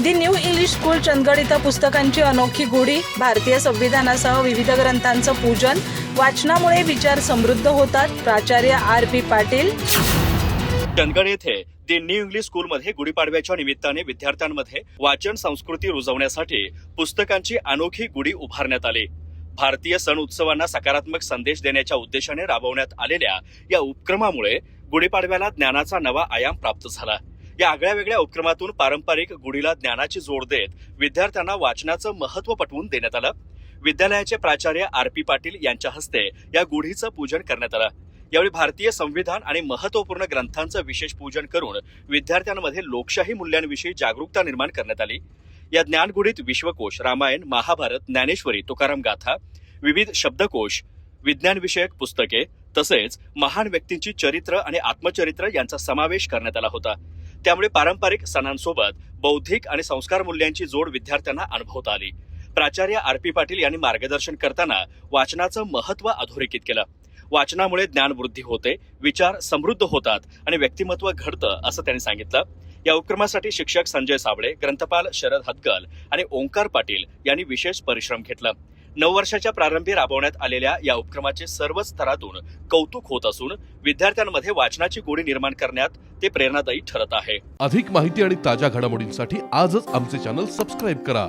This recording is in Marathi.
दी न्यू इंग्लिश स्कूल चंदगड इथं पुस्तकांची अनोखी गोडी, भारतीय संविधानासह विविध ग्रंथांचं पूजन, वाचनामुळे विचार समृद्ध होतात. प्राचार्य R.P. पाटील. चंदगड येथे दी न्यू इंग्लिश स्कूलमध्ये गुढीपाडव्याच्या निमित्ताने विद्यार्थ्यांमध्ये वाचन संस्कृती रुजवण्यासाठी पुस्तकांची अनोखी गुढी उभारण्यात आली. भारतीय सण उत्सवांना सकारात्मक संदेश देण्याच्या उद्देशाने राबवण्यात आलेल्या या उपक्रमामुळे गुढीपाडव्याला ज्ञानाचा नवा आयाम प्राप्त झाला. या आगळ्या वेगळ्या उपक्रमातून पारंपरिक गुढीला ज्ञानाची जोड देत विद्यार्थ्यांना वाचनाचं महत्त्व पटवून देण्यात आलं. विद्यालयाचे प्राचार्य R.P. पाटील यांच्या हस्ते या गुढीचं पूजन करण्यात आलं. यावेळी भारतीय संविधान आणि महत्त्वपूर्ण ग्रंथांचं विशेष पूजन करून विद्यार्थ्यांमध्ये लोकशाही मूल्यांविषयी जागरूकता निर्माण करण्यात आली. या ज्ञानगुढीत विश्वकोश, रामायण, महाभारत, ज्ञानेश्वरी, तुकाराम गाथा, विविध शब्दकोश, विज्ञानविषयक पुस्तके तसेच महान व्यक्तींची चरित्र आणि आत्मचरित्र यांचा समावेश करण्यात आला होता. त्यामुळे पारंपरिक सणांसोबत बौद्धिक आणि संस्कार मूल्यांची जोड विद्यार्थ्यांना अनुभवता आली. प्राचार्य R.P. पाटील यांनी मार्गदर्शन करताना वाचनाचं महत्त्व अधोरेखित केलं. वाचनामुळे ज्ञानवृद्धी होते, विचार समृद्ध होतात आणि व्यक्तिमत्व घडतं असं त्यांनी सांगितलं. या उपक्रमासाठी शिक्षक संजय साबळे, ग्रंथपाल शरद हतगल आणि ओंकार पाटील यांनी विशेष परिश्रम घेतला. 9 वर्षाच्या प्रारंभी राबवण्यात आलेल्या या उपक्रमाचे सर्वच स्तरातून कौतुक होत असून विद्यार्थ्यांमध्ये वाचनाची गोडी निर्माण करण्यात ते प्रेरणादायी ठरत आहे. अधिक माहिती आणि ताज्या घडामोडींसाठी आजच आमचे चॅनल सबस्क्राईब करा.